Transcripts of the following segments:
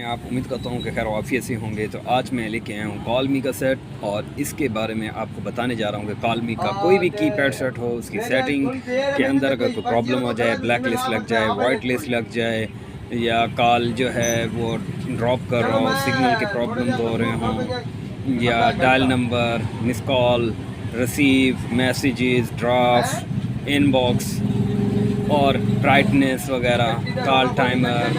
आप? उम्मीद करता हूँ कि खैर आफियत से होंगे। तो आज मैं लेके आया हूँ कॉलमी का सेट और इसके बारे में आपको बताने जा रहा हूँ कि कॉलमी का कोई भी कीपैड सेट हो, उसकी सेटिंग के अंदर अगर कोई प्रॉब्लम हो जाए, ब्लैक लिस्ट लग जाए, वाइट लिस्ट लग जाए, या कॉल जो है वो ड्रॉप कर रहा हो, सिग्नल के प्रॉब्लम्स हो रहे हों, या dial number, miss call, receive, messages, draft, inbox और ब्राइटनेस वगैरह, कॉल टाइमर,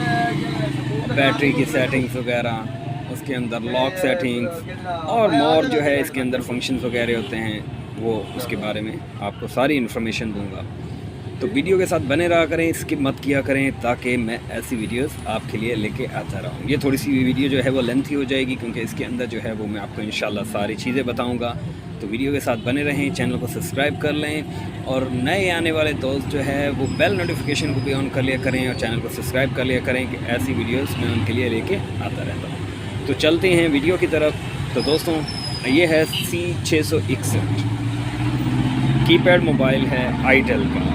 बैटरी की सेटिंग्स वगैरह, उसके अंदर लॉक सेटिंग्स और मोर जो है इसके अंदर फंक्शंस वगैरह होते हैं, वो उसके बारे में आपको सारी इन्फॉर्मेशन दूंगा। तो वीडियो के साथ बने रहा करें, स्किप मत किया करें, ताकि मैं ऐसी वीडियोस आपके लिए लेके आता रहूँ। ये थोड़ी सी वीडियो जो है वो लेंथी हो जाएगी, क्योंकि इसके अंदर जो है वो मैं आपको इंशाल्लाह सारी चीज़ें बताऊँगा। तो वीडियो के साथ बने रहें, चैनल को सब्सक्राइब कर लें और नए आने वाले दोस्त जो है वो बेल नोटिफिकेशन को भी ऑन कर लिया करें और चैनल को सब्सक्राइब कर लिया करें कि ऐसी वीडियोस मैं उनके लिए लेके आता रहता हूँ। तो चलते हैं वीडियो की तरफ। तो दोस्तों, ये है C661 कीपैड मोबाइल है आईटेल का।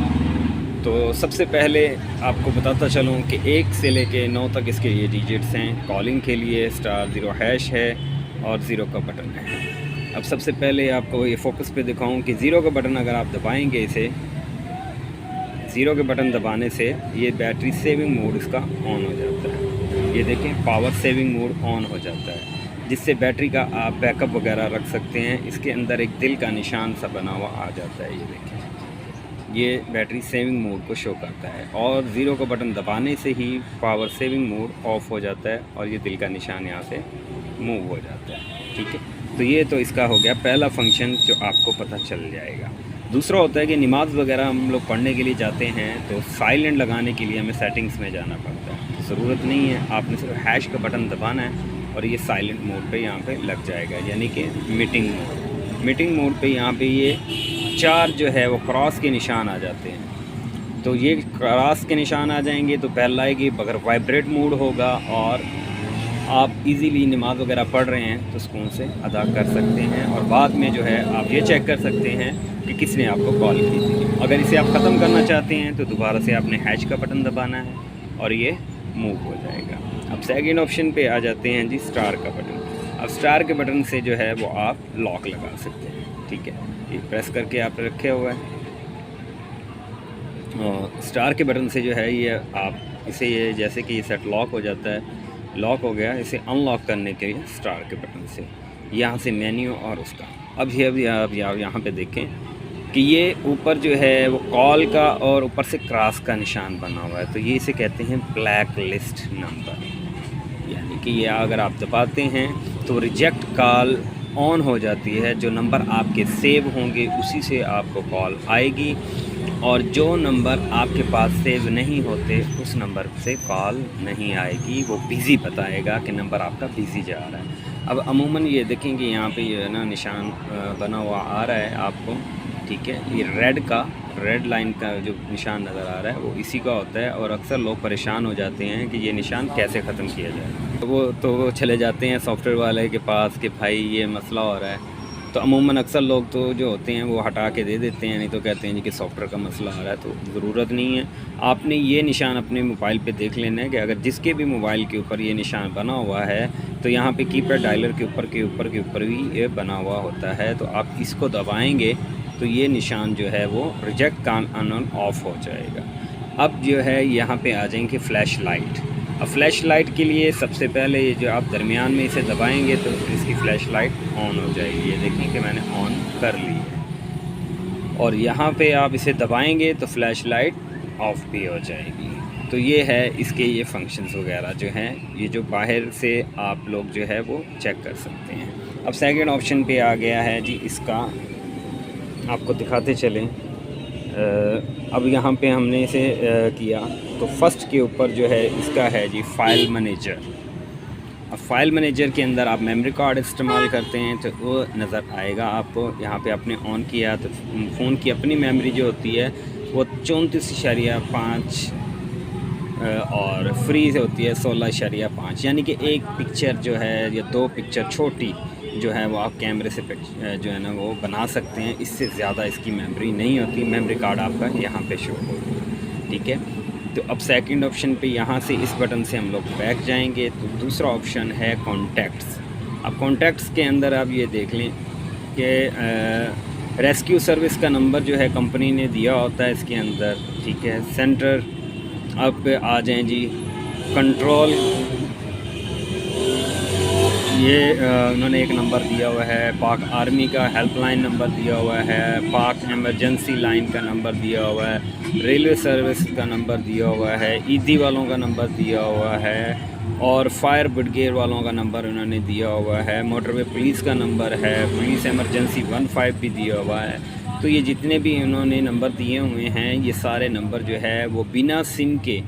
तो सबसे पहले आपको बताता चलूँ कि 1 से लेके 9 तक इसके ये डिजिट्स हैं। कॉलिंग के लिए *0# है और 0 का बटन है। अब सबसे पहले आपको ये फोकस पे दिखाऊं कि 0 का बटन अगर आप दबाएंगे, इसे 0 के बटन दबाने से ये बैटरी सेविंग मोड इसका ऑन हो जाता है। ये देखें, पावर सेविंग मोड ऑन हो जाता है, जिससे बैटरी का आप बैकअप वगैरह रख सकते हैं। इसके अंदर एक दिल का निशान सा बना हुआ आ जाता है, ये देखें, ये बैटरी सेविंग मोड को शो करता है। और 0 का बटन दबाने से ही पावर सेविंग मोड ऑफ हो जाता है और ये दिल का निशान यहाँ से मूव हो जाता है। ठीक है, तो ये तो इसका हो गया पहला फंक्शन जो आपको पता चल जाएगा। दूसरा होता है कि नमाज़ वगैरह हम लोग पढ़ने के लिए जाते हैं तो साइलेंट लगाने के लिए हमें सेटिंग्स में जाना पड़ता है। ज़रूरत नहीं है, आपने सिर्फ हैश का बटन दबाना है और ये साइलेंट मोड पे यहाँ पे लग जाएगा, यानी कि मीटिंग मोड। मीटिंग मोड पे यहाँ पे ये 4 जो है वो क्रॉस के निशान आ जाते हैं। तो ये क्रॉस के निशान आ जाएंगे तो पहला है कि अगर वाइब्रेट मोड होगा और आप इजीली नमाज वगैरह पढ़ रहे हैं तो सुकून से अदा कर सकते हैं। और बाद में जो है आप ये चेक कर सकते हैं कि किसने आपको कॉल की थी। अगर इसे आप ख़त्म करना चाहते हैं तो दोबारा से आपने हैश का बटन दबाना है और ये मूव हो जाएगा। अब सेकंड ऑप्शन पे आ जाते हैं जी, स्टार का बटन। अब स्टार के बटन से जो है वो आप लॉक लगा सकते हैं। ठीक है, ये प्रेस करके आप रखे हुआ है और स्टार के बटन से जो है ये आप इसे, ये जैसे कि ये सेट लॉक हो जाता है, लॉक हो गया, इसे अनलॉक करने के लिए स्टार के बटन से यहाँ से मेन्यू और उसका। अब यहाँ पे देखें कि ये ऊपर जो है वो कॉल का और ऊपर से क्रॉस का निशान बना हुआ है, तो ये इसे कहते हैं ब्लैक लिस्ट नंबर। यानी कि ये अगर आप दबाते हैं तो रिजेक्ट कॉल ऑन हो जाती है। जो नंबर आपके सेव होंगे उसी से आपको कॉल आएगी और जो नंबर आपके पास सेव नहीं होते उस नंबर से कॉल नहीं आएगी। वो बिज़ी बताएगा कि नंबर आपका बिज़ी जा रहा है। अब अमूमन ये देखेंगे यहाँ पे ये ना निशान बना हुआ आ रहा है आपको। ठीक है, ये रेड लाइन का जो निशान नज़र आ रहा है वो इसी का होता है। और अक्सर लोग परेशान हो जाते हैं कि ये निशान कैसे ख़त्म किया जाए, तो वो चले जाते हैं सॉफ्टवेयर वाले के पास कि भाई ये मसला हो रहा है। तो अमूमन अक्सर लोग तो जो होते हैं वो हटा के दे देते हैं, नहीं तो कहते हैं जी कि सॉफ्टवेयर का मसला आ रहा है। तो ज़रूरत नहीं है, आपने ये निशान अपने मोबाइल पे देख लेना है कि अगर जिसके भी मोबाइल के ऊपर ये निशान बना हुआ है तो यहाँ पे कीपैड डायलर के ऊपर भी ये बना हुआ होता है। तो आप इसको दबाएंगे तो ये निशान जो है वो रिजेक्ट कॉल ऑन ऑफ हो जाएगा। अब जो है यहाँ पे आ जाएंगे फ्लैश लाइट। अब फ्लैश लाइट के लिए सबसे पहले ये जो आप दरमियान में इसे दबाएंगे तो इसकी फ़्लैश लाइट ऑन हो जाएगी। ये देखें कि मैंने ऑन कर ली है। और यहाँ पे आप इसे दबाएंगे तो फ़्लैश लाइट ऑफ भी हो जाएगी। तो ये है इसके ये फंक्शंस वगैरह जो हैं, ये जो बाहर से आप लोग जो है वो चेक कर सकते हैं। अब सेकंड ऑप्शन पे आ गया है जी, इसका आपको दिखाते चलें। अब यहाँ पे हमने इसे किया तो फर्स्ट के ऊपर जो है इसका है जी फ़ाइल मैनेजर। अब फ़ाइल मैनेजर के अंदर आप मेमोरी कार्ड इस्तेमाल करते हैं तो वो नज़र आएगा आपको। यहाँ पे आपने ऑन किया तो फ़ोन की अपनी मेमोरी जो होती है वो 34.5 और फ्री से होती है 16.5। यानी कि एक पिक्चर जो है या 2 पिक्चर छोटी जो है वो आप कैमरे से जो है ना वो बना सकते हैं। इससे ज़्यादा इसकी मेमोरी नहीं होती। मेमोरी कार्ड आपका यहाँ पे शो होगा। ठीक है, तो अब सेकंड ऑप्शन पे यहाँ से इस बटन से हम लोग बैक जाएंगे तो दूसरा ऑप्शन है कॉन्टैक्ट्स। अब कॉन्टैक्ट्स के अंदर आप ये देख लें कि रेस्क्यू सर्विस का नंबर जो है कंपनी ने दिया होता है इसके अंदर, ठीक है। सेंटर आप आ जाएं जी, कंट्रोल, ये उन्होंने एक नंबर दिया हुआ है, पाक आर्मी का हेल्पलाइन नंबर दिया हुआ है, पाक एमरजेंसी लाइन का नंबर दिया हुआ है, रेलवे सर्विस का नंबर दिया हुआ है, ईदी वालों का नंबर दिया हुआ है और फायर ब्रिगेड वालों का नंबर उन्होंने दिया हुआ है, मोटरवे पुलिस का नंबर है, पुलिस एमरजेंसी 15 भी दिया हुआ है। तो ये जितने भी उन्होंने नंबर दिए हुए हैं ये सारे नंबर जो है वो बिना सिम के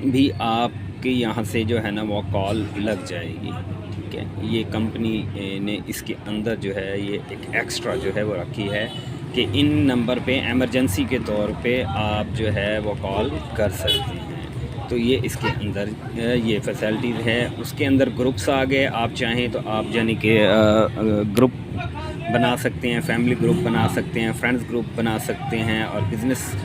भी आपके यहाँ से जो है ना वो कॉल लग जाएगी, ठीक है। ये कंपनी ने इसके अंदर जो है ये एक एक्स्ट्रा जो है वो रखी है कि इन नंबर पे एमरजेंसी के तौर पे आप जो है वो कॉल कर सकते हैं। तो ये इसके अंदर ये फैसिलिटीज़ है। उसके अंदर ग्रुप्स आ गए, आप चाहें तो आप यानी कि ग्रुप बना सकते हैं, फैमिली ग्रुप बना सकते हैं, फ्रेंड्स ग्रुप बना सकते हैं और बिज़नेस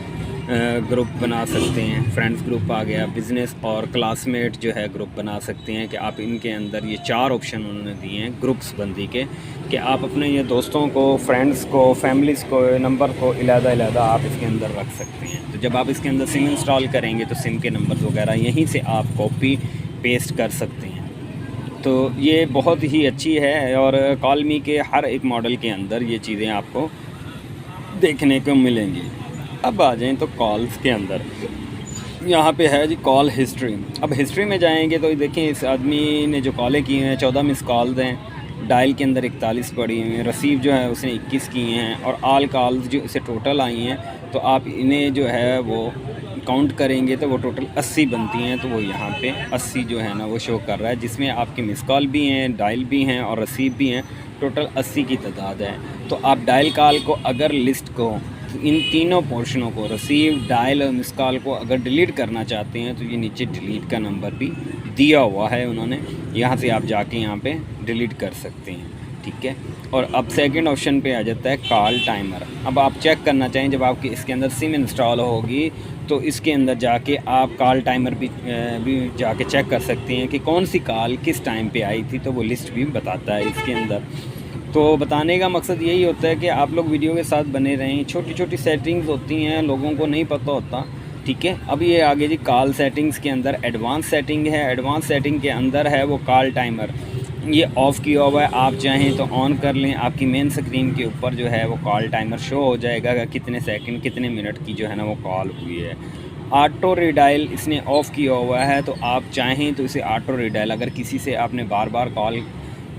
ग्रुप बना सकते हैं। फ्रेंड्स ग्रुप आ गया, बिज़नेस और क्लासमेट जो है ग्रुप बना सकते हैं कि आप इनके अंदर ये 4 ऑप्शन उन्होंने दिए हैं ग्रुप्स बंदी के कि आप अपने ये दोस्तों को, फ्रेंड्स को, फैमिलीज़ को, नंबर को अलग-अलग आप इसके अंदर रख सकते हैं। तो जब आप इसके अंदर सिम इंस्टॉल करेंगे तो सिम के नंबर वगैरह यहीं से आप कॉपी पेस्ट कर सकते हैं। तो ये बहुत ही अच्छी है और कॉलमी के हर एक मॉडल के अंदर ये चीज़ें आपको देखने को मिलेंगी। अब आ जाएं तो कॉल्स के अंदर, यहाँ पे है जी कॉल हिस्ट्री। अब हिस्ट्री में जाएंगे तो देखें इस आदमी ने जो कॉलें की हैं 14 मिस कॉल्स हैं, डायल के अंदर 41 पड़ी हुई हैं, रिसीव जो है उसने 21 किए हैं और ऑल कॉल्स जो इसे टोटल आई हैं तो आप इन्हें जो है वो काउंट करेंगे तो वो टोटल 80 बनती हैं। तो वो यहाँ पे 80 जो है ना वो शो कर रहा है, जिसमें आपके मिस कॉल भी हैं, डायल भी हैं और रिसीव भी हैं। टोटल 80 की तादाद है। तो आप डायल कॉल को अगर लिस्ट को इन तीनों पोर्शनों को, रिसीव, डायल और मिस कॉल को अगर डिलीट करना चाहते हैं तो ये नीचे डिलीट का नंबर भी दिया हुआ है उन्होंने, यहाँ से आप जाके यहाँ पे डिलीट कर सकते हैं, ठीक है। और अब सेकंड ऑप्शन पे आ जाता है कॉल टाइमर। अब आप चेक करना चाहें जब आपके इसके अंदर सिम इंस्टॉल होगी तो इसके अंदर जाके आप कॉल टाइमर भी जाके चेक कर सकते हैं कि कौन सी कॉल किस टाइम पे आई थी, तो वो लिस्ट भी बताता है इसके अंदर। तो बताने का मकसद यही होता है कि आप लोग वीडियो के साथ बने रहें। छोटी छोटी सेटिंग्स होती हैं, लोगों को नहीं पता होता, ठीक है। अब ये आगे जी कॉल सेटिंग्स के अंदर एडवांस सेटिंग है। एडवांस सेटिंग के अंदर है वो कॉल टाइमर, ये ऑफ़ किया हुआ है। आप चाहें तो ऑन कर लें, आपकी मेन स्क्रीन के ऊपर जो है वो कॉल टाइमर शो हो जाएगा कि कितने सेकंड कितने मिनट की जो है ना वो कॉल हुई है। ऑटो रिडायल इसने ऑफ़ किया हुआ है, तो आप चाहें तो इसे ऑटो रिडायल, अगर किसी से आपने बार बार कॉल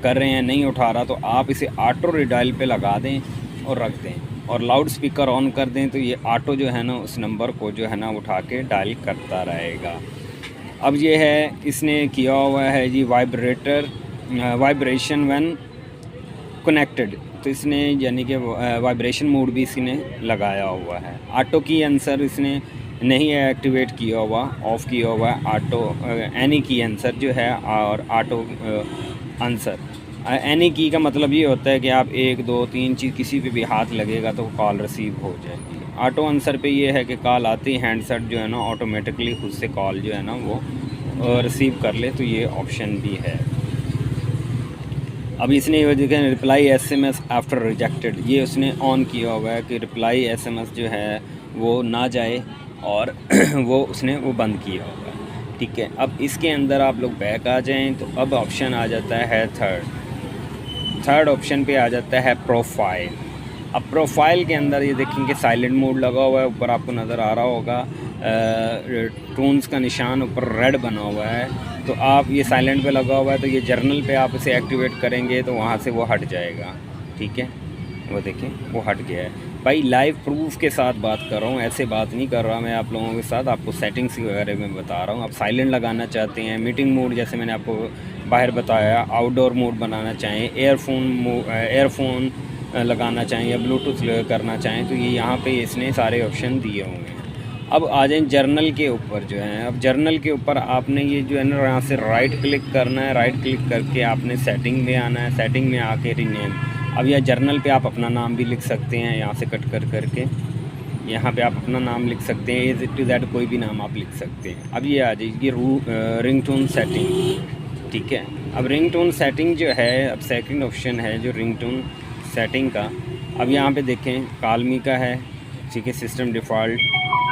कर रहे हैं नहीं उठा रहा तो आप इसे ऑटो रिडायल पे लगा दें और रख दें और लाउड स्पीकर ऑन कर दें, तो ये ऑटो जो है ना उस नंबर को जो है ना उठा के डायल करता रहेगा। अब ये है इसने किया हुआ है जी वाइब्रेशन व्हेन कनेक्टेड, तो इसने यानी कि वाइब्रेशन मोड भी इसने लगाया हुआ है। ऑटो की आंसर इसने नहीं एक्टिवेट किया हुआ, ऑफ़ किया हुआ है। ऑटो एनी की आंसर जो है और ऑटो आंसर, एनी की का मतलब ये होता है कि आप 1 2 3 चीज़ किसी पे भी हाथ लगेगा तो कॉल रिसीव हो जाएगी। ऑटो आंसर पे ये है कि कॉल आती हैंडसेट जो है ना ऑटोमेटिकली खुद से कॉल जो है ना वो रिसीव कर ले, तो ये ऑप्शन भी है। अब इसने ये देखें रिप्लाई SMS आफ्टर रिजेक्टेड, ये उसने ऑन किया हुआ है कि रिप्लाई SMS जो है वो ना जाए और वो उसने वो बंद किया हुआ है, ठीक है। अब इसके अंदर आप लोग बैक आ जाएं तो अब ऑप्शन आ जाता है थर्ड ऑप्शन पे आ जाता है प्रोफाइल। अब प्रोफाइल के अंदर ये देखेंगे साइलेंट मोड लगा हुआ है, ऊपर आपको नज़र आ रहा होगा टून्स का निशान ऊपर रेड बना हुआ है, तो आप ये साइलेंट पे लगा हुआ है तो ये जर्नल पे आप इसे एक्टिवेट करेंगे तो वहाँ से वो हट जाएगा, ठीक है। वो देखें वो हट गया है। भाई लाइव प्रूफ के साथ बात कर रहा हूँ, ऐसे बात नहीं कर रहा मैं आप लोगों के साथ, आपको सेटिंग्स वगैरह में बता रहा हूँ। आप साइलेंट लगाना चाहते हैं, मीटिंग मोड जैसे मैंने आपको बाहर बताया, आउटडोर मोड बनाना चाहें, एयरफोन लगाना चाहें या ब्लूटूथ करना चाहें, तो ये यहाँ पे इसने सारे ऑप्शन दिए हुए हैं। अब आ जाएं जर्नल के ऊपर जो है। अब जर्नल के ऊपर आपने ये जो है ना यहाँ से राइट क्लिक करना है, राइट क्लिक करके आपने सेटिंग में आना है, सेटिंग में आके रीनेम। अब यह जर्नल पे आप अपना नाम भी लिख सकते हैं यहाँ से कट कर करके, यहाँ पे आप अपना नाम लिख सकते हैं, ए टू जेड कोई भी नाम आप लिख सकते हैं। अब ये आ जाएगी रिंगटोन सेटिंग, ठीक है। अब रिंगटोन सेटिंग जो है, अब सेकंड ऑप्शन है जो रिंगटोन सेटिंग का। अब यहाँ पे देखें कालमी का है, ठीक है, सिस्टम डिफ़ॉल्ट।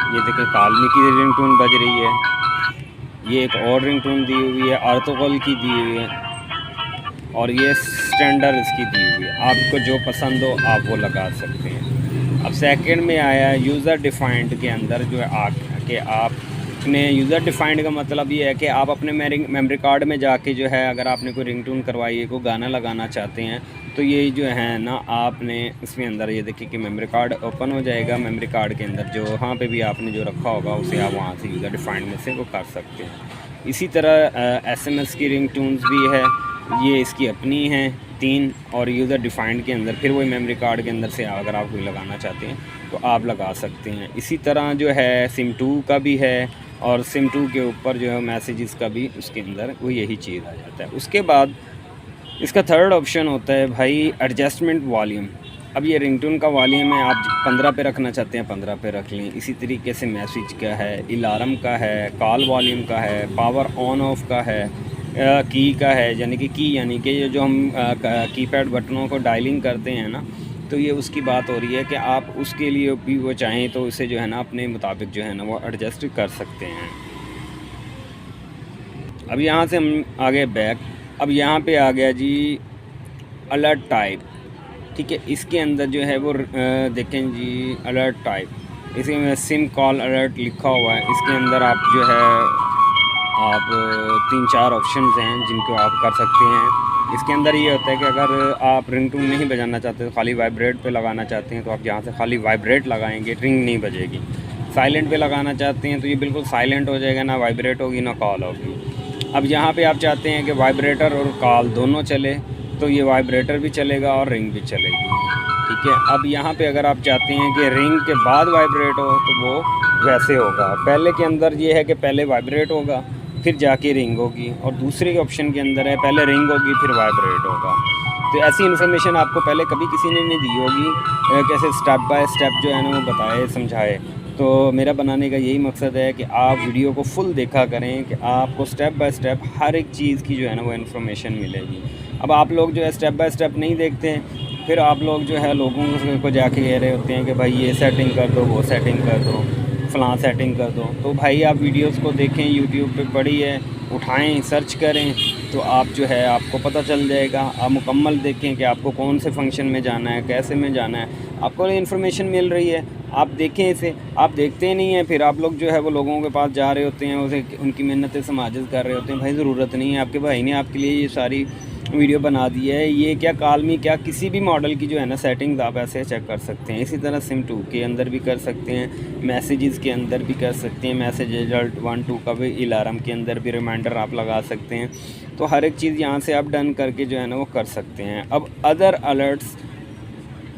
ये देखें कालमी की रिंगटोन बज रही है। ये एक और रिंगटोन दी हुई है, आर्तोकल की दी हुई है, और ये स्टैंडर्ड इसकी दी हुई है। आपको जो पसंद हो आप वो लगा सकते हैं। अब सेकंड में आया यूज़र डिफाइंड के अंदर जो है कि आपने यूज़र डिफाइंड का मतलब ये है कि आप अपने मेमोरी कार्ड में जाके जो है, अगर आपने कोई रिंगटोन करवाई है, कोई गाना लगाना चाहते हैं, तो ये जो है ना आपने इसमें अंदर ये देखिए कि मेमोरी कार्ड ओपन हो जाएगा। मेमोरी कार्ड के अंदर जो वहाँ पे भी आपने जो रखा होगा उसे आप वहाँ से यूज़र डिफाइंड में से वो कर सकते हैं। इसी तरह SMS की रिंगटोन्स भी है, ये इसकी अपनी हैं 3, और यूज़र डिफाइंड के अंदर फिर वही मेमोरी कार्ड के अंदर से अगर आप कोई लगाना चाहते हैं तो आप लगा सकते हैं। इसी तरह जो है सिम 2 का भी है, और सिम 2 के ऊपर जो है मैसेजेस का भी उसके अंदर वो यही चीज़ आ जाता है। उसके बाद इसका थर्ड ऑप्शन होता है भाई एडजस्टमेंट वॉल्यूम। अब ये रिंगटोन का वॉल्यूम है, आप 15 पे रखना चाहते हैं 15 पे रख लें। इसी तरीके से मैसेज का है, अलार्म का है, कॉल वॉल्यूम का है, पावर ऑन ऑफ का है, की का है, यानी कि की यानी कि ये जो हम कीपैड बटनों को डायलिंग करते हैं ना, तो ये उसकी बात हो रही है कि आप उसके लिए भी वो चाहें तो उसे जो है ना अपने मुताबिक जो है ना वो एडजस्ट कर सकते हैं। अब यहाँ से हम आगे बैक, अब यहाँ पे आ गया जी अलर्ट टाइप, ठीक है। इसके अंदर जो है वो देखें जी अलर्ट टाइप, इसमें सिम कॉल अलर्ट लिखा हुआ है। इसके अंदर आप जो है आप 3-4 ऑप्शंस हैं जिनको आप कर सकते हैं। इसके अंदर ये होता है कि अगर आप रिंगटोन नहीं बजाना चाहते तो खाली वाइब्रेट पे लगाना चाहते हैं तो आप यहाँ से खाली वाइब्रेट लगाएंगे, रिंग नहीं बजेगी। साइलेंट पे लगाना चाहते हैं तो ये बिल्कुल साइलेंट हो जाएगा, ना वाइब्रेट होगी ना कॉल होगी। अब यहाँ पे आप चाहते हैं कि वाइब्रेटर और कॉल दोनों चले तो ये वाइब्रेटर भी चलेगा और रिंग भी चलेगी, ठीक है। अब यहाँ पे अगर आप चाहते हैं कि रिंग के बाद वाइब्रेट हो तो वो वैसे होगा। पहले के अंदर ये है कि पहले वाइब्रेट होगा फिर जाके रिंग होगी, और दूसरे के ऑप्शन के अंदर है पहले रिंग होगी फिर वाइब्रेट होगा। तो ऐसी इन्फॉर्मेशन आपको पहले कभी किसी ने नहीं दी होगी, कैसे स्टेप बाय स्टेप जो है ना वो बताए समझाए। तो मेरा बनाने का यही मकसद है कि आप वीडियो को फुल देखा करें कि आपको स्टेप बाय स्टेप हर एक चीज़ की जो है ना वो इन्फॉर्मेशन मिलेगी। अब आप लोग जो है स्टेप बाय स्टेप नहीं देखते हैं, फिर आप लोग जो है लोगों को जाके कह रहे होते हैं कि भाई ये सेटिंग कर दो, वो सेटिंग कर दो, फ़लाँ सेटिंग कर दो। तो भाई आप वीडियोस को देखें, यूट्यूब पे पढ़िए, उठाएं, सर्च करें, तो आप जो है आपको पता चल जाएगा। आप मुकम्मल देखें कि आपको कौन से फंक्शन में जाना है, कैसे में जाना है, आपको इन्फॉर्मेशन मिल रही है, आप देखें इसे। आप देखते नहीं हैं, फिर आप लोग जो है वो लोगों के पास जा रहे होते हैं, उसे उनकी मेहनतें समाजित कर रहे होते हैं। भाई ज़रूरत नहीं है, आपके भाई ने आपके लिए ये सारी वीडियो बना दी है। ये क्या कालमी क्या किसी भी मॉडल की जो है ना सेटिंग्स आप ऐसे चेक कर सकते हैं। इसी तरह सिम 2 के अंदर भी कर सकते हैं, मैसेजेस के अंदर भी कर सकते हैं, मैसेज रिजल्ट 1-2 का भी, अलार्म के अंदर भी रिमाइंडर आप लगा सकते हैं। तो हर एक चीज़ यहाँ से आप डन करके जो है ना वो कर सकते हैं। अब अदर अलर्ट्स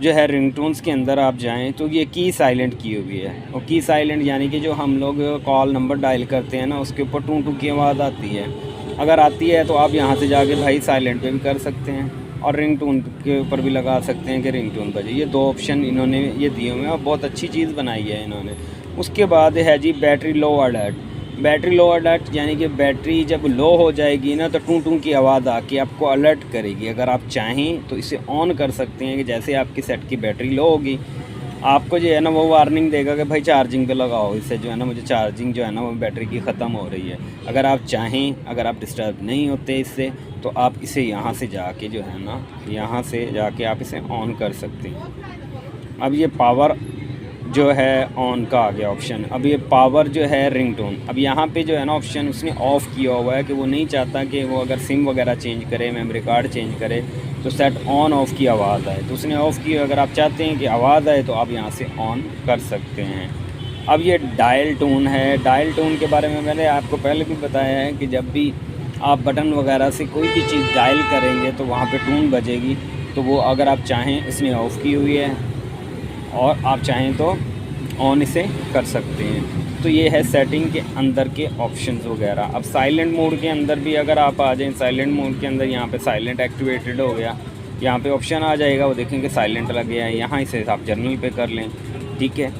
जो है रिंगटोन्स के अंदर आप जाएं तो ये की साइलेंट की हुई है, और की साइलेंट यानी कि जो हम लोग कॉल नंबर डायल करते हैं ना उसके ऊपर टू टू की आवाज़ आती है। अगर आती है तो आप यहाँ से जाके भाई साइलेंट पे भी कर सकते हैं, और रिंगटोन के ऊपर भी लगा सकते हैं कि रिंगटोन बजे। ये 2 ऑप्शन इन्होंने ये दिए हुए हैं और बहुत अच्छी चीज़ बनाई है इन्होंने। उसके बाद है जी battery low alert. Battery low alert यानी कि बैटरी जब लो हो जाएगी ना तो टू टू की आवाज़ आके आपको अलर्ट करेगी। अगर आप चाहें तो इसे ऑन कर सकते हैं कि जैसे आपकी सेट की बैटरी लो होगी आपको जो है ना वो वार्निंग देगा कि भाई चार्जिंग पे लगाओ, इससे जो है ना मुझे चार्जिंग जो है ना वो बैटरी की ख़त्म हो रही है। अगर आप चाहें, अगर आप डिस्टर्ब नहीं होते इससे, तो आप इसे यहाँ से जाके जो है ना यहाँ से जाके आप इसे ऑन कर सकते हैं। अब ये पावर जो है ऑन का आ गया ऑप्शन। अब ये पावर जो है रिंगटोन, अब यहाँ पे जो है ना ऑप्शन उसने ऑफ़ किया हुआ है कि वो नहीं चाहता कि वो अगर सिम वगैरह चेंज करे, मेमोरी कार्ड चेंज करे तो सेट ऑन ऑफ़ की आवाज़ आए, तो उसने ऑफ़ की। अगर आप चाहते हैं कि आवाज़ आए तो आप यहाँ से ऑन कर सकते हैं। अब ये डायल टोन है। डायल टोन के बारे में मैंने आपको पहले भी बताया है कि जब भी आप बटन वगैरह से कोई भी चीज़ डायल करेंगे तो वहाँ पे टोन बजेगी। तो वो अगर आप चाहें इसने ऑफ़ की हुई है और आप चाहें तो ऑन इसे कर सकते हैं। तो ये है सेटिंग के अंदर के ऑप्शंस वगैरह। अब साइलेंट मोड के अंदर भी अगर आप आ जाएं, साइलेंट मोड के अंदर यहाँ पे साइलेंट एक्टिवेटेड हो गया, यहाँ पे ऑप्शन आ जाएगा, वो देखेंगे साइलेंट लग गया है। यहाँ इसे आप जर्नल पे कर लें, ठीक है।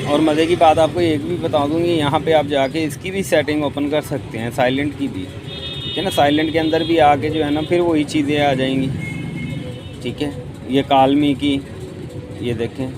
और मज़े की बात आपको एक भी बता दूँगी, यहाँ पे आप जाके इसकी भी सेटिंग ओपन कर सकते हैं, साइलेंट की भी, ठीक है ना। साइलेंट के अंदर भी आके जो है ना फिर वही चीज़ें आ जाएंगी, ठीक है। ये कालमी की, ये देखें,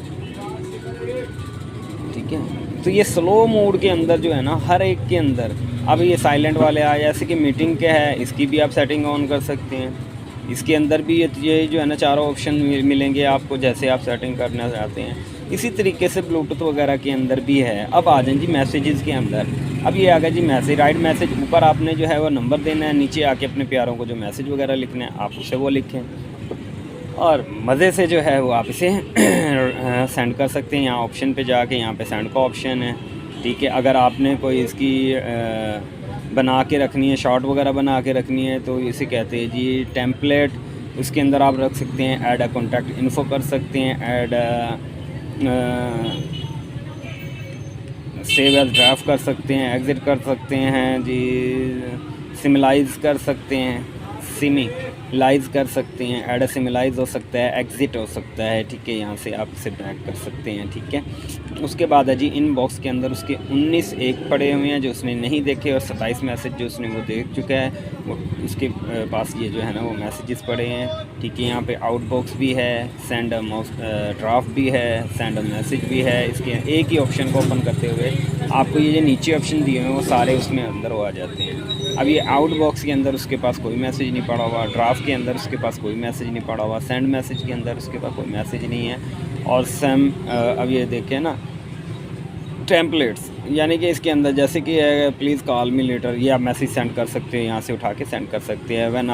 ठीक है। तो ये स्लो मोड के अंदर जो है ना हर एक के अंदर, अब ये साइलेंट वाले आए, जैसे कि मीटिंग के है, इसकी भी आप सेटिंग ऑन कर सकते हैं। इसके अंदर भी ये जो है ना चारों ऑप्शन मिलेंगे आपको, जैसे आप सेटिंग करना चाहते हैं। इसी तरीके से ब्लूटूथ वगैरह के अंदर भी है। अब आ जाए जी मैसेजेस के अंदर। अब ये आ गया जी मैसेज, राइट मैसेज। ऊपर आपने जो है वो नंबर देना है, नीचे आके अपने प्यारों को जो मैसेज वगैरह लिखना है आप उसे वो लिखें, और मज़े से जो है वो आप इसे सेंड कर सकते हैं। यहाँ ऑप्शन पे जाके, यहाँ पे सेंड का ऑप्शन है, ठीक है। अगर आपने कोई इसकी बना के रखनी है, शॉर्ट वगैरह बना के रखनी है, तो इसे कहते हैं जी टेम्पलेट। उसके अंदर आप रख सकते हैं, ऐड अ कॉन्टैक्ट इन्फो कर सकते हैं, ऐड सेव एज ड्राफ्ट कर सकते हैं, एग्ज़िट कर सकते हैं जी, सिमिलाइज़ कर सकते हैं, सिमिलाइज़ कर सकते हैं, ऐड सिमिलाइज़ हो सकता है, एग्ज़िट हो सकता है, ठीक है। यहाँ से आप इसे ड्रैग कर सकते हैं, ठीक है। उसके बाद है जी इनबॉक्स के अंदर उसके 19 एक पड़े हुए हैं जो उसने नहीं देखे, और 27 मैसेज जो उसने वो देख चुका है, वो उसके पास ये जो है ना वो मैसेजेस पड़े हैं, ठीक है। यहाँ पे आउटबॉक्स भी है, सेंड अ ड्राफ्ट भी है, सेंड अ मैसेज भी है। इसके एक ही ऑप्शन को ओपन करते हुए आपको ये जो नीचे ऑप्शन दिए हुए हैं वो सारे उसमें अंदर वो आ जाते हैं। अब ये आउटबॉक्स के अंदर उसके पास कोई मैसेज नहीं पड़ा हुआ, ड्राफ्ट के अंदर उसके पास कोई मैसेज नहीं पड़ा हुआ, सेंड मैसेज के अंदर उसके पास कोई मैसेज नहीं है, और अब ये देखें ना टेम्पलेट्स, यानी कि इसके अंदर जैसे कि प्लीज़ कॉल मी लेटर, ये आप मैसेज सेंड कर सकते हैं, यहाँ से उठा के सेंड कर सकते हैं। When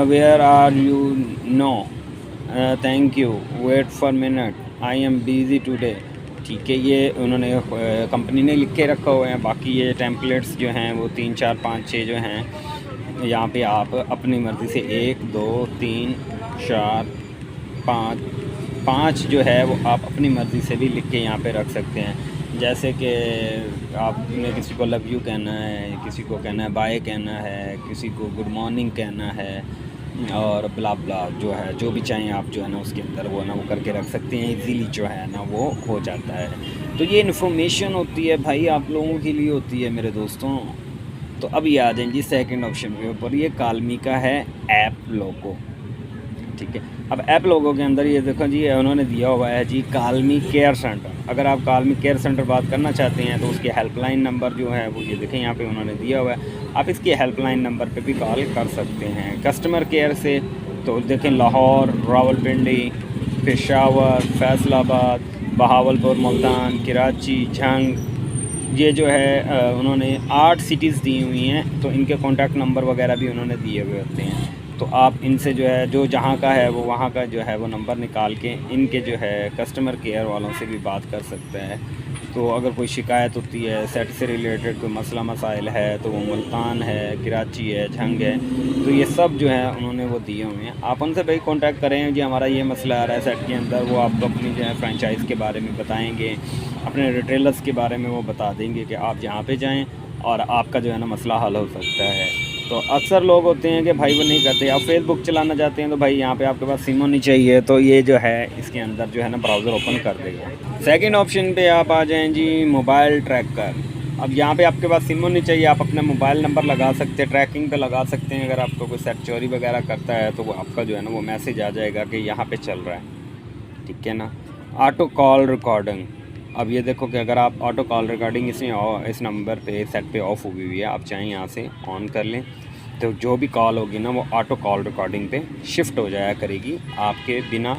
where are you, no thank you, wait for minute, I am busy today, ठीक है। ये उन्होंने कंपनी ने लिख के रखा हुआ है। बाकी ये टेम्पलेट्स जो हैं वो 3 4 5 6 जो हैं, यहाँ पे आप अपनी मर्ज़ी से 1 2 3 4 5 जो है वो आप अपनी मर्ज़ी से भी लिख के यहाँ पे रख सकते हैं। जैसे कि आपने किसी को लव यू कहना है, किसी को कहना है बाय कहना है, किसी को गुड मॉर्निंग कहना है, और ब्ला ब्ला जो है, जो भी चाहें आप जो है ना उसके अंदर वो ना वो करके रख सकते हैं। इजीली जो है ना वो हो जाता है। तो ये इन्फॉर्मेशन होती है भाई आप लोगों के लिए होती है मेरे दोस्तों। तो अब ये आ जाएंगे सेकंड ऑप्शन के ऊपर, ये कालमी का है ऐप लोगो, ठीक है। अब ऐप लोगों के अंदर ये देखो जी उन्होंने दिया हुआ है जी कालमी केयर सेंटर। अगर आप कालमी केयर सेंटर बात करना चाहते हैं तो उसके हेल्पलाइन नंबर जो है वो ये देखें यहाँ पे उन्होंने दिया हुआ है। आप इसके हेल्पलाइन नंबर पे भी कॉल कर सकते हैं कस्टमर केयर से। तो देखें लाहौर, रावलपिंडी, पेशावर, फैसलाबाद, बहावलपुर, मुल्तान, कराची, झंग, ये जो है उन्होंने 8 सिटीज़ दी हुई हैं। तो इनके कॉन्टैक्ट नंबर वगैरह भी उन्होंने दिए हुए होते हैं। तो आप इनसे जो है जो जहाँ का है वो वहाँ का जो है वो नंबर निकाल के इनके जो है कस्टमर केयर वालों से भी बात कर सकते हैं। तो अगर कोई शिकायत होती है सेट से रिलेटेड, कोई मसला मसाइल है, तो वो मुल्तान है, कराची है, झंग है, तो ये सब जो है उन्होंने वो दिए हुए हैं। आप उनसे भाई कांटेक्ट करें जी हमारा ये मसला आ रहा है सेट के अंदर, वो आपको अपनी जो है फ्रेंचाइज़ के बारे में बताएंगे, अपने रिटेलर्स के बारे में वो बता देंगे कि आप जहाँ पे जाएं और आपका जो है ना मसला हल हो सकता है। तो अक्सर लोग होते हैं कि भाई वो नहीं करते। आप फेसबुक चलाना चाहते हैं तो भाई यहाँ पे आपके पास सिम होनी चाहिए, तो ये जो है इसके अंदर जो है ना ब्राउज़र ओपन कर देगा। सेकंड ऑप्शन पे आप आ जाएं जी मोबाइल ट्रैकर। अब यहाँ पे आपके पास सिम होनी चाहिए, आप अपना मोबाइल नंबर लगा सकते हैं, ट्रैकिंग पे लगा सकते हैं। अगर आपको कोई सेट चोरी वगैरह करता है तो वो आपका जो है ना वो मैसेज आ जाएगा कि यहाँ पे चल रहा है, ठीक है ना। ऑटो कॉल रिकॉर्डिंग, अब ये देखो कि अगर आप ऑटो कॉल रिकॉर्डिंग इस नंबर पे सेट पे ऑफ हुई हुई है, आप चाहें यहाँ से ऑन कर लें, तो जो भी कॉल होगी ना वो ऑटो कॉल रिकॉर्डिंग पे शिफ्ट हो जाया करेगी आपके बिना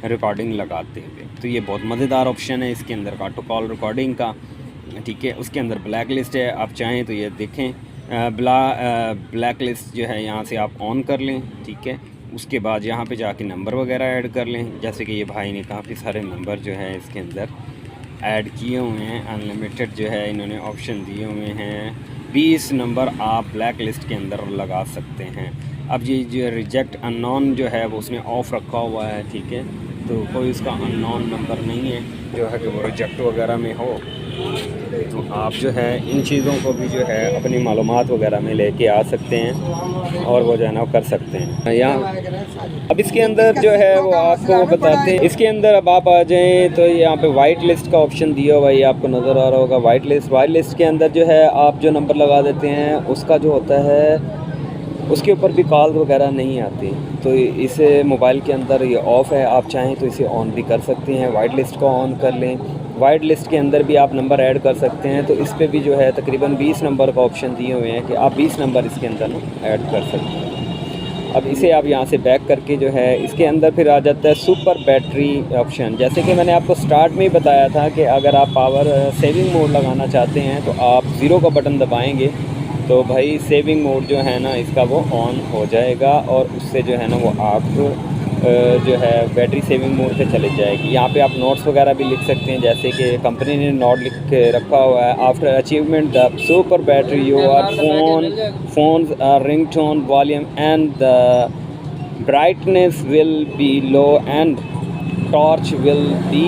रिकॉर्डिंग लगाते हुए। तो ये बहुत मज़ेदार ऑप्शन है इसके अंदर ऑटो कॉल रिकॉर्डिंग का, ठीक है। उसके अंदर ब्लैक लिस्ट है, आप चाहें तो ये देखें ब्लैक लिस्ट जो है यहाँ से आप ऑन कर लें, ठीक है। उसके बाद यहाँ पे जाके नंबर वगैरह ऐड कर लें। जैसे कि ये भाई ने काफ़ी सारे नंबर जो है इसके अंदर ऐड किए हुए हैं, अनलिमिटेड जो है इन्होंने ऑप्शन दिए हुए हैं। 20 नंबर आप ब्लैक लिस्ट के अंदर लगा सकते हैं। अब ये जो रिजेक्ट अननोन जो है वो उसने ऑफ़ रखा हुआ है, ठीक है। तो कोई उसका अननोन नंबर नहीं है जो है कि वो रिजेक्ट वगैरह में हो। तो आप जो है इन चीज़ों को भी जो है अपनी मालूमात वगैरह में लेके आ सकते हैं और वो जो है ना कर सकते हैं। यहाँ अब इसके अंदर जो है वो आपको वो बताते हैं। इसके अंदर अब आप आ जाएं तो यहाँ पे वाइट लिस्ट का ऑप्शन दिया हुआ है, आपको नज़र आ रहा होगा वाइट लिस्ट के अंदर जो है आप जो नंबर लगा देते हैं उसका जो होता है उसके ऊपर भी कॉल वगैरह नहीं आती। तो इसे मोबाइल के अंदर ये ऑफ़ है, आप चाहें तो इसे ऑन भी कर सकते हैं। वाइट लिस्ट को ऑन कर लें। वाइट लिस्ट के अंदर भी आप नंबर ऐड कर सकते हैं। तो इस पे भी जो है तकरीबन 20 नंबर का ऑप्शन दिए हुए हैं कि आप 20 नंबर इसके अंदर ना ऐड कर सकते हैं। अब इसे आप यहाँ से बैक करके जो है इसके अंदर फिर आ जाता है सुपर बैटरी ऑप्शन। जैसे कि मैंने आपको स्टार्ट में ही बताया था कि अगर आप पावर सेविंग मोड लगाना चाहते हैं तो आप 0 का बटन दबाएँगे तो भाई सेविंग मोड जो है ना इसका वो ऑन हो जाएगा और उससे जो है ना वो आप जो है बैटरी सेविंग मोड पे चले जाएगी। यहाँ पे आप नोट्स वगैरह भी लिख सकते हैं, जैसे कि कंपनी ने नोट लिख के रखा हुआ है, after achievement the super battery you are phones ring tone volume and the brightness will be low and torch will be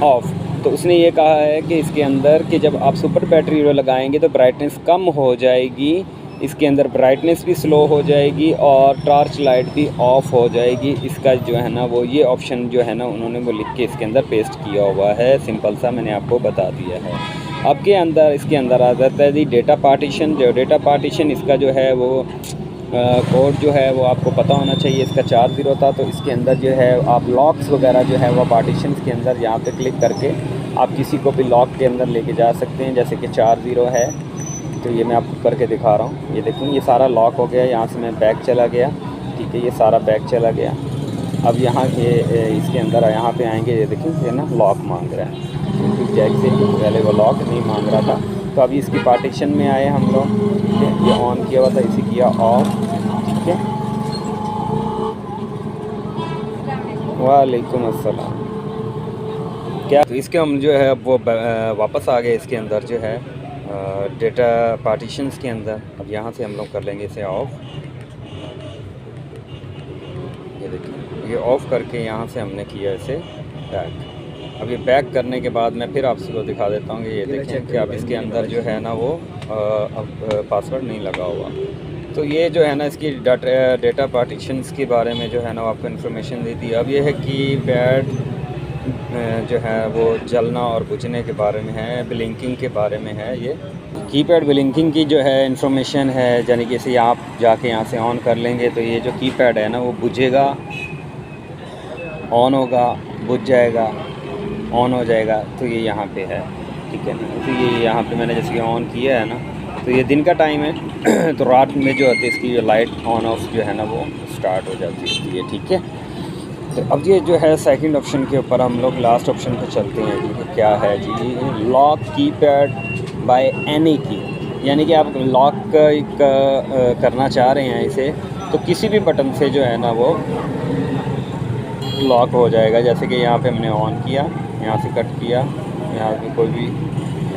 off. तो उसने ये कहा है कि इसके अंदर कि जब आप सुपर बैटरी लगाएंगे तो ब्राइटनेस कम हो जाएगी, इसके अंदर ब्राइटनेस भी स्लो हो जाएगी और टॉर्च लाइट भी ऑफ हो जाएगी। इसका जो है ना वो ये ऑप्शन जो है ना उन्होंने वो लिख के इसके अंदर पेस्ट किया हुआ है। सिंपल सा मैंने आपको बता दिया है। अब के अंदर इसके अंदर आ जाता है जी डेटा पार्टीशन। जो डेटा पार्टीशन इसका जो है वो कोड जो है वो आपको पता होना चाहिए। इसका 4 0 था। तो इसके अंदर जो है आप लॉक्स वगैरह जो है वो पार्टीशन के अंदर यहाँ पे क्लिक करके आप किसी को भी लॉक के अंदर लेके जा सकते हैं। जैसे कि 4 0 है तो ये मैं आपको करके दिखा रहा हूँ। ये देखिए ये सारा लॉक हो गया। यहाँ से मैं बैक चला गया, ठीक है, ये सारा बैक चला गया। अब यहाँ के इसके अंदर यहाँ पे आएंगे, ये देखिए ये ना लॉक मांग रहा है, क्योंकि जैक से पहले वो लॉक नहीं मांग रहा था। तो अभी इसकी पार्टीशन में आए हम लोग, ठीक है, ये ऑन किया हुआ था, इसे किया ऑफ, ठीक है। वालेकुम अस्सलाम। क्या तो इसके हम जो है वो वापस आ गए इसके अंदर जो है डेटा पार्टीशंस के अंदर। अब यहाँ से हम लोग कर लेंगे इसे ऑफ़। ये देखिए ये ऑफ़ करके यहाँ से हमने किया इसे बैक। अब ये बैक करने के बाद मैं फिर आपको दिखा देता हूँ कि ये देखें कि अब इसके अंदर जो है ना वो अब पासवर्ड नहीं लगा हुआ। तो ये जो है ना इसकी डेटा पार्टीशंस के बारे में जो है ना आपको इन्फॉर्मेशन दी थी। अब ये है कि पैड जो है वो जलना और बुझने के बारे में है, ब्लिंकिंग के बारे में है। ये कीपैड ब्लिंकिंग की जो है इन्फॉर्मेशन है, यानी कि इसे आप जाके यहाँ से ऑन कर लेंगे तो ये जो कीपैड है ना वो बुझेगा, ऑन होगा, बुझ जाएगा, ऑन हो जाएगा। तो ये यहाँ पे है, ठीक है ना। तो ये यहाँ पे मैंने जैसे ऑन किया है ना, तो ये दिन का टाइम है तो रात में जो होती है इसकी जो लाइट ऑन ऑफ जो है ना वो स्टार्ट हो जाती है, ये ठीक है। तो अब ये जो है सेकंड ऑप्शन के ऊपर हम लोग लास्ट ऑप्शन पे चलते हैं जी। क्या है जी, लॉक कीपैड बाय एनी की, यानी कि आप लॉक करना चाह रहे हैं इसे तो किसी भी बटन से जो है ना वो लॉक हो जाएगा। जैसे कि यहाँ पे हमने ऑन किया, यहाँ से कट किया, यहाँ पे कोई भी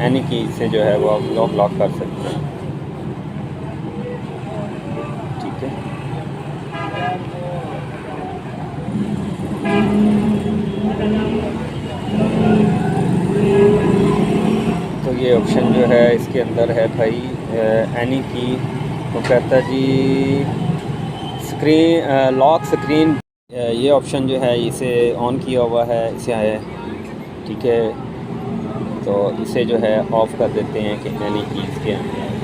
एनी की से जो है वो आप लोग लॉक कर सकते हैं, ठीक है। तो ये ऑप्शन जो है इसके अंदर है भाई एनी की। तो कहता जी स्क्रीन लॉक स्क्रीन, ये ऑप्शन जो है इसे ऑन किया हुआ है, इसे है, ठीक है। तो इसे जो है ऑफ़ कर देते हैं कि एनी की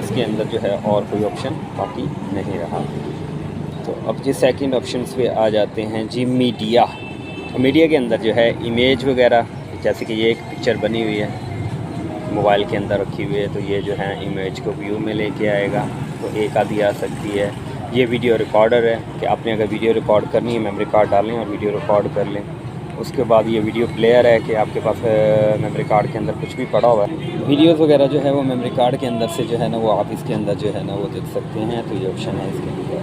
इसके अंदर जो है और कोई ऑप्शन बाकी नहीं रहा। तो अब जी सेकंड ऑप्शंस पे आ जाते हैं जी। मीडिया के अंदर जो है इमेज वगैरह, जैसे कि ये एक पिक्चर बनी हुई है मोबाइल के अंदर रखी हुई है, तो ये जो है इमेज को व्यू में लेके आएगा। तो एक आधी आ सकती है। ये वीडियो रिकॉर्डर है कि आपने अगर वीडियो रिकॉर्ड करनी है मेमोरी कार्ड डालें और वीडियो रिकॉर्ड कर लें। उसके बाद ये वीडियो प्लेयर है कि आपके पास मेमोरी कार्ड के अंदर कुछ भी पड़ा हुआ है, वीडियोस वगैरह जो है वो मेमोरी कार्ड के अंदर से जो है ना वो आप इसके अंदर जो है ना वो देख सकते हैं। तो ये ऑप्शन है इसके अंदर।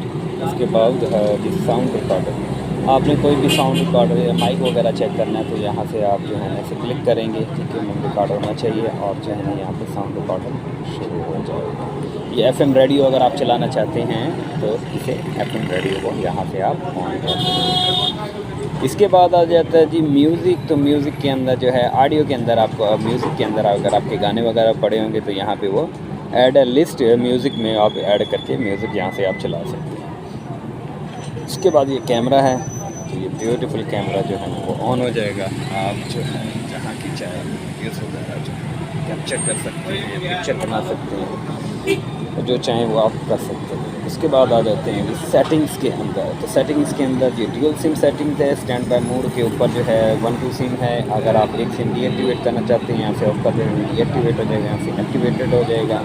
इसके बाद साउंड रिकॉर्डर, आपने कोई भी साउंड रिकॉर्डर या माइक वगैरह चेक करना है तो यहाँ से आप जो है ना इसे क्लिक करेंगे, ठीक है। मेमोरी कार्ड होना चाहिए और जो है ना यहाँ पे साउंड रिकॉर्डर शुरू हो जाएगा। ये FM रेडियो अगर आप चलाना चाहते हैं तो इसे FM रेडियो को यहाँ से आप ऑन कर दें। इसके बाद आ जाता है जी म्यूज़िक। तो म्यूज़िक के अंदर जो है ऑडियो के अंदर आपको म्यूज़िक के अंदर अगर आपके गाने वगैरह पड़े होंगे तो यहाँ पे वो ऐड लिस्ट म्यूज़िक में आप ऐड करके म्यूज़िक यहाँ से आप चला सकते हैं। उसके बाद ये कैमरा है, तो ये ब्यूटीफुल कैमरा जो है वो ऑन हो जाएगा। आप जो है जहाँ की चाहे वीडियोस वगैरह जो कैप्चर कर सकते हैं, पिक्चर बना सकते हैं, जो चाहें वो आप कर सकते हैं। उसके बाद आ जाते हैं सेटिंग्स के अंदर। तो सेटिंग्स के अंदर ये ड्यूल सिम सेटिंग्स है। स्टैंड बाय मोड के ऊपर जो है 1-2 सिम है। अगर आप एक सिम डीएक्टिवेट करना चाहते हैं यहाँ से ऑफ कर देंगे, डीएक्टिवेट हो जाएगा, यहाँ से एक्टिवेटेड हो जाएगा।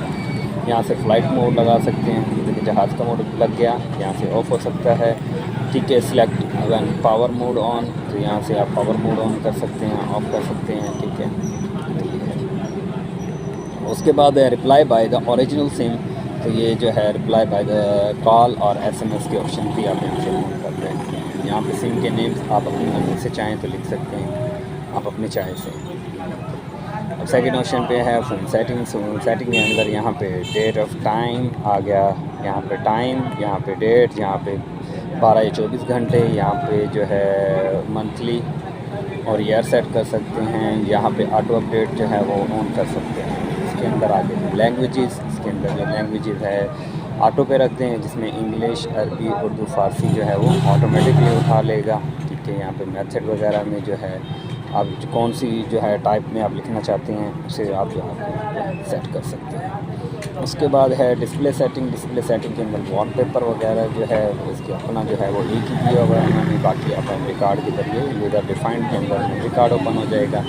यहाँ से फ़्लाइट मोड लगा सकते हैं, जैसे जहाज़ का मोड लग गया, यहाँ से ऑफ हो सकता है। ठीक है, सिलेक्ट अगर पावर मोड ऑन, तो यहाँ से आप पावर मोड ऑन कर सकते हैं, ऑफ कर सकते हैं। ठीक है, उसके बाद है reply by the original SIM. तो ये जो है रिप्लाई बाय द कॉल और SMS के ऑप्शन भी आप यहाँ से ऑन कर दें। यहाँ पे सिम के नेम्स आप अपनी मर्ज़ी से चाहें तो लिख सकते हैं, आप अपने चाहे से। अब सेकंड ऑप्शन पे है फ़ोन सेटिंग्स। सेटिंग के अंदर यहाँ पे डेट ऑफ टाइम आ गया, यहाँ पे टाइम, यहाँ पे डेट, यहाँ पे 12 या 24 घंटे, यहाँ पे जो है मंथली और ईयर सेट कर सकते हैं। यहाँ पे ऑटो अपडेट जो है वो ऑन कर सकते हैं। इसके अंदर आगे लैंग्वेजेस, इसके अंदर जो लैंग्वेजेस है ऑटो पे रखते हैं, जिसमें इंग्लिश, अरबी, उर्दू, फ़ारसी जो है वो ऑटोमेटिकली उठा लेगा। ठीक है, यहाँ पे मेथड वगैरह में जो है आप कौन सी जो है टाइप में आप लिखना चाहते हैं उसे आप जो है सेट कर सकते हैं। उसके बाद है डिस्प्ले सेटिंग। डिस्प्ले सेटिंग के अंदर वॉलपेपर वगैरह जो है इसके अपना जो है वो एक ही दिया हुआ है उन्होंने। बाकी आप मेमोरी कार्ड के जरिए यूज़र डिफाइंड के अंदर मेमोरी कार्ड ओपन हो जाएगा।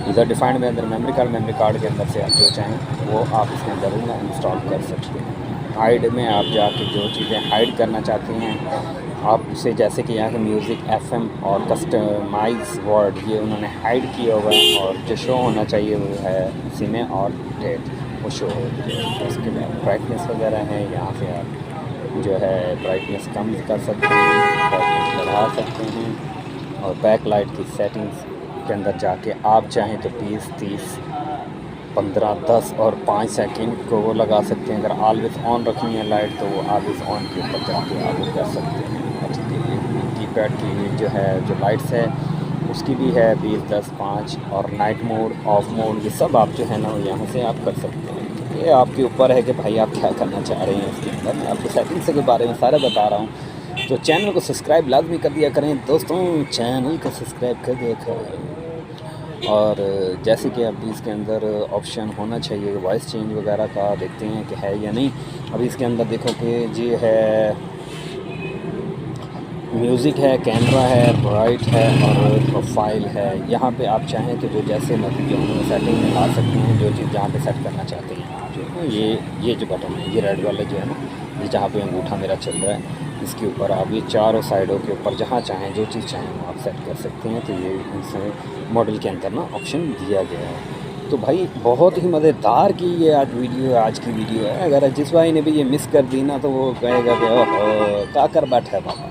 यूज़र डिफाइंड में अंदर मेमोरी कार्ड के अंदर से आप जो चाहें वो आप इसके अंदर इंस्टॉल कर सकते हैं। हाइड में आप जाके जो चीज़ें हाइड करना चाहते हैं आप उसे, जैसे कि यहाँ के म्यूज़िक, FM और कस्टमाइज वर्ड, ये उन्होंने हाइड किया हुआ है और जो शो होना चाहिए वो है सिने और डेट, वो शो हो जाए। उसके बाद ब्राइटनेस वगैरह है, यहाँ से आप जो है ब्राइटनेस कम कर सकते हैं, ब्राइटनेस बढ़ा सकते हैं। और बैक लाइट की सेटिंग्स के अंदर जाके आप चाहें तो 20, 30, 15, 10 और 5 सेकंड को वो लगा सकते हैं। अगर ऑलवेज ऑन रखनी है लाइट तो वो ऑलवेज ऑन के ऊपर जाके आप वो कर सकते हैं। कीपैड की जो है जो लाइट्स है उसकी भी है 20, 10, 5 और नाइट मोड, ऑफ मोड, ये सब आप जो है ना यहाँ से आप कर सकते हैं। ये आपके ऊपर है कि भाई आप क्या करना चाह रहे हैं इसके अंदर। मैं आपको सेटिंग्स के बारे में सारा बता रहा हूँ। तो चैनल को सब्सक्राइब लाजमी कर दिया करें दोस्तों, चैनल को सब्सक्राइब कर दिया करें। और जैसे कि अभी इसके अंदर ऑप्शन होना चाहिए वॉइस चेंज वगैरह का, देखते हैं कि है या नहीं। अभी इसके अंदर देखो कि जी है म्यूज़िक है, कैमरा है, ब्राइट है और प्रोफाइल है। यहाँ पे आप चाहें तो जो जैसे मतलब जो उन्होंने सेटिंग में ला सकते हैं, जो चीज़ जहाँ पे सेट करना चाहते हैं। जो है ये जो बटन है, ये रेड वाला जो है ना, ये जहाँ पे अंगूठा मेरा चल रहा है, इसके ऊपर आप ये चारों साइडों के ऊपर जहाँ चाहें जो चीज़ चाहें वो आप सेट कर सकते हैं। तो ये इस मॉडल के अंदर ना ऑप्शन दिया गया है। तो भाई बहुत ही मज़ेदार की ये आज की वीडियो है। अगर जिस भाई ने भी ये मिस कर दी ना तो वो कहेगा कि ओह क्या कर बैठा है बाबा।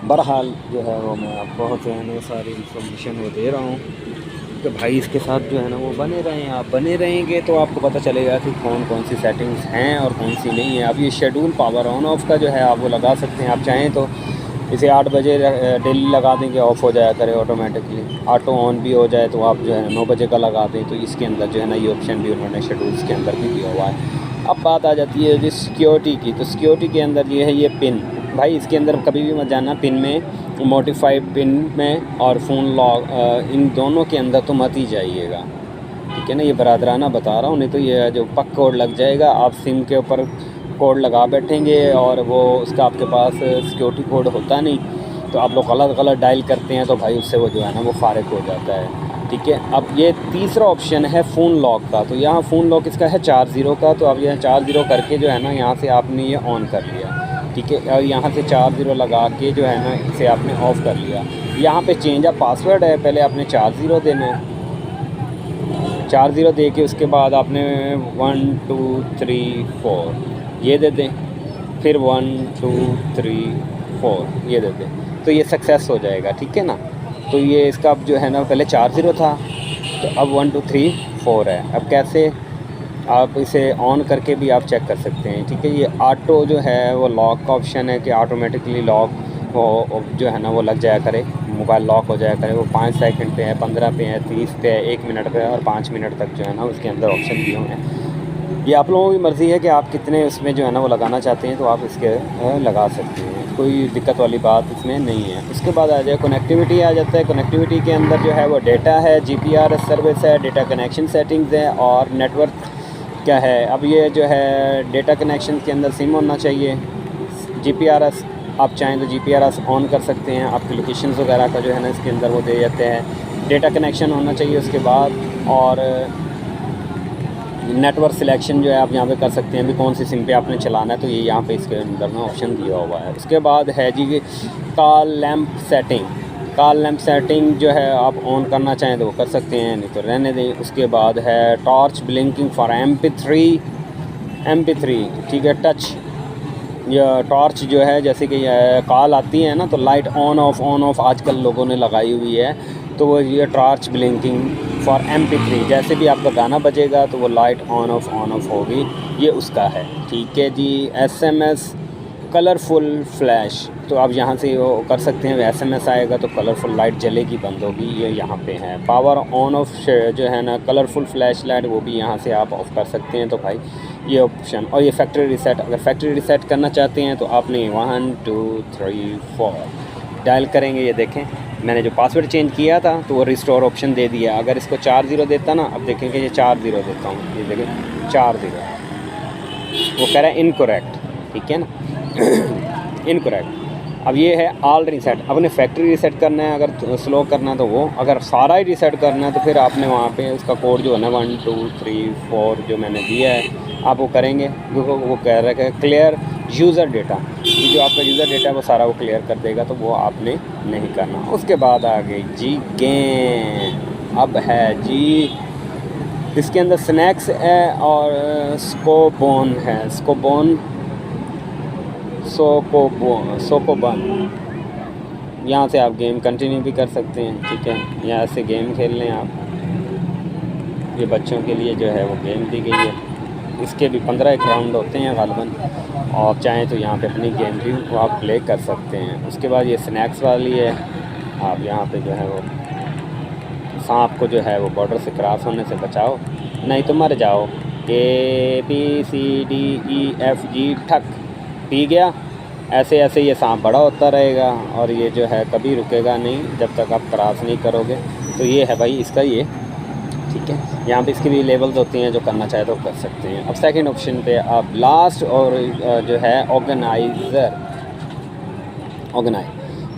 बहरहाल जो है वो मैं आपको बहुत सारी इन्फॉर्मेशन वो दे रहा हूँ कि भाई इसके साथ जो है ना वो बने रहें। आप बने रहेंगे तो आपको पता चलेगा कि कौन सी सेटिंग्स हैं और कौन सी नहीं है। अब ये शेड्यूल पावर ऑन ऑफ का जो है आप वो लगा सकते हैं। आप चाहें तो इसे 8 बजे डेली लगा देंगे, ऑफ़ हो जाया करे ऑटोमेटिकली। ऑटो ऑन भी हो जाए तो आप जो है 9 बजे का लगा दें। तो इसके अंदर जो है ना ये ऑप्शन भी उन्होंने शेड्यूल्स के अंदर भी दिया हुआ है। अब बात आ जाती है जी सिक्योरिटी की। तो सिक्योरिटी के अंदर ये है ये पिन। भाई इसके अंदर कभी भी मत जाना पिन में, मॉडिफाइड पिन में और फ़ोन लॉक, इन दोनों के अंदर तो मत ही जाइएगा। ठीक है ना, ये बरादराना बता रहा हूँ, नहीं तो ये जो पक कोड लग जाएगा। आप सिम के ऊपर कोड लगा बैठेंगे और वो उसका आपके पास सिक्योरिटी कोड होता नहीं, तो आप लोग गलत डायल करते हैं तो भाई उससे वो जो है ना वो फारिग हो जाता है। ठीक है, अब ये तीसरा ऑप्शन है फ़ोन लॉक का। तो यहाँ फ़ोन लॉक इसका है 40 का। तो अब यह 40 करके जो है ना यहाँ से आपने ये ऑन कर लिया। ठीक है, और यहाँ से 40 लगा के जो है ना इसे आपने ऑफ़ कर लिया। यहाँ पे चेंज ऑफ पासवर्ड है, पहले आपने 40 देना है। 40 दे के उसके बाद आपने 1 2 3 4 ये दे दें, फिर 1 2 3 4 ये दे दें, तो ये सक्सेस हो जाएगा। ठीक है ना, तो ये इसका अब जो है ना पहले 40 था तो अब 1 2 3 4 है। अब कैसे, आप इसे ऑन करके भी आप चेक कर सकते हैं, ठीक है। ये ऑटो जो है वो लॉक का ऑप्शन है कि ऑटोमेटिकली लॉक वो जो है ना वो लग जाया करे, मोबाइल लॉक हो जाया करे। वो 5 सेकंड पे है, 15 पे है, 30 पे है, 1 मिनट पे है और 5 मिनट तक जो है ना उसके अंदर ऑप्शन दिए हुए हैं। ये आप लोगों की मर्ज़ी है कि आप कितने उसमें जो है ना वो लगाना चाहते हैं, तो आप इसके लगा सकते हैं, कोई दिक्कत वाली बात इसमें नहीं है। उसके बाद आ जाए कनेक्टिविटी आ जाता है। कनेक्टिविटी के अंदर जो है वो डेटा है, GPRS सर्विस है, डेटा कनेक्शन सेटिंग्स है और नेटवर्क क्या है। अब ये जो है डेटा कनेक्शन के अंदर सिम होना चाहिए। GPRS आप चाहें तो GPRS ऑन कर सकते हैं, आपकी लोकेशंस वगैरह का जो है ना इसके अंदर वो दे जाते हैं। डेटा कनेक्शन होना चाहिए उसके बाद, और नेटवर्क सिलेक्शन जो है आप यहाँ पे कर सकते हैं भी कौन सी सिम पे आपने चलाना है, तो ये यहाँ पे इसके अंदर में ऑप्शन दिया हुआ है। उसके बाद है जी call lamp setting. Call lamp setting जो है आप ऑन करना चाहें तो वो कर सकते हैं, नहीं तो रहने दें। उसके बाद है टॉर्च ब्लिंकिंग फॉर MP3, ठीक है। टच या टॉर्च जो है जैसे कि कॉल आती है ना तो लाइट ऑन ऑफ आजकल लोगों ने लगाई हुई है, तो वो ये टॉर्च ब्लिंकिंग फॉर MP3, जैसे भी आपका गाना बजेगा तो वो लाइट ऑन ऑफ होगी, ये उसका है, ठीक है जी। SMS कलरफुल फ्लैश, तो आप यहाँ से वो कर सकते हैं, SMS आएगा तो कलरफुल लाइट जलेगी, बंद होगी, ये यहाँ पे है। पावर ऑन ऑफ जो है ना कलरफुल फ्लैश लाइट, वो भी यहाँ से आप ऑफ़ कर सकते हैं, तो भाई ये ऑप्शन। और ये फैक्ट्री रीसेट, अगर फैक्ट्री रीसेट करना चाहते हैं तो आपने 1 2 3 4 डायल करेंगे। ये देखें मैंने जो पासवर्ड चेंज किया था तो वो रिस्टोर ऑप्शन दे दिया। अगर इसको 4 0 देता ना, अब देखेंगे ये 4 0 देता हूँ, ये देखें 4 0, वो कह रहा है इनकरेक्ट, ठीक है ना इनकरेक्ट। अब ये है ऑल रीसेट, अपने फैक्ट्री रीसेट करना है, अगर स्लो करना है तो वो, अगर सारा ही रीसेट करना है तो फिर आपने वहाँ पे उसका कोड जो है ना 1 2 3 4 जो मैंने दिया है आप वो करेंगे, क्योंकि वो कह रहा है क्लियर यूज़र डेटा, ये जो आपका यूज़र डेटा है वो सारा वो क्लियर कर देगा, तो वो आपने नहीं करना। उसके बाद आ गई जी गेम। अब है जी इसके अंदर स्नैक्स है और स्कोबोन है, सोकोबन। यहाँ से आप गेम कंटिन्यू भी कर सकते हैं, ठीक है। यहाँ से गेम खेल लें आप। ये बच्चों के लिए जो है वो गेम दी गई है, इसके भी 15 एक राउंड होते हैं गालिबन, और चाहें तो यहाँ पे अपनी गेम भी आप प्ले कर सकते हैं। उसके बाद ये स्नैक्स वाली है, आप यहाँ पे जो है वो सांप को जो है वो बॉर्डर से क्रॉस होने से बचाओ, नहीं तो मर जाओ। ABCDEFG ठक पी गया, ऐसे ऐसे ये सांप बड़ा होता रहेगा और ये जो है कभी रुकेगा नहीं जब तक आप क्रॉस नहीं करोगे। तो ये है भाई इसका ये, ठीक है। यहाँ पे इसके भी लेवल्स होती हैं, जो करना चाहे तो कर सकते हैं। अब सेकंड ऑप्शन पे आप लास्ट और जो है ऑर्गेनाइज़,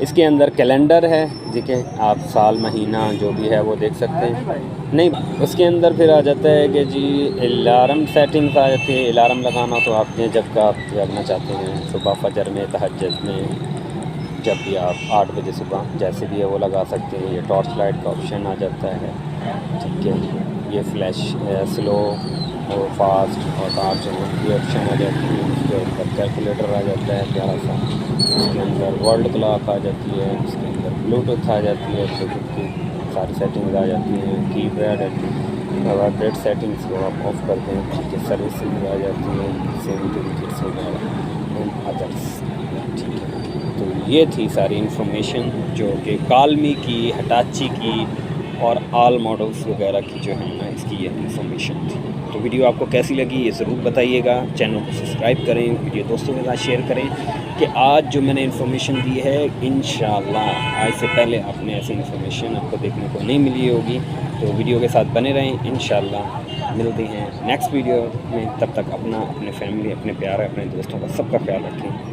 इसके अंदर कैलेंडर है, ठीक है। आप साल महीना जो भी है वो देख सकते हैं। नहीं, उसके अंदर फिर आ जाता है कि जी अलार्म सेटिंग्स आ जाती है। अलार्म लगाना तो आपने जब का आप जगना चाहते हैं, सुबह फजर में, तहज्जुद में, जब भी आप 8 बजे सुबह जैसे भी है वो लगा सकते हैं। ये टॉर्च लाइट का ऑप्शन आ जाता है, ठीक है। ये फ्लैश स्लो और फास्ट और टॉर्च ये ऑप्शन आ जाती है। उसके ऊपर कैलकुलेटर आ जाता है प्यारा सा, उसके अंदर वर्ल्ड क्लॉक आ जाती है, उसके अंदर ब्लूटूथ आ जाती है, ब्लूटूथ की सारी सेटिंग्स आ जाती हैं। कीपैड वाइब्रेट सेटिंग्स को आप ऑफ कर दें, ठीक है। सर्विसिंग आ जाती है, सर्टिफिकेट्स वगैरह एंड अदर्स, ठीक है। तो ये थी सारी इन्फॉर्मेशन जो कि कॉलमी की, हिटाची की और ऑल मॉडल्स वगैरह की जो है ना इसकी ये इन्फॉर्मेशन थी। तो वीडियो आपको कैसी लगी ये ज़रूर बताइएगा। चैनल को सब्सक्राइब करें, वीडियो दोस्तों के साथ शेयर करें कि आज जो मैंने इन्फॉर्मेशन दी है इंशाल्लाह आज से पहले आपने ऐसी इन्फॉर्मेशन आपको देखने को नहीं मिली होगी। तो वीडियो के साथ बने रहें, इंशाल्लाह मिलते हैं नेक्स्ट वीडियो में। तब तक अपना, अपने फैमिली, अपने प्यारे, अपने दोस्तों का सबका ख्याल रखें।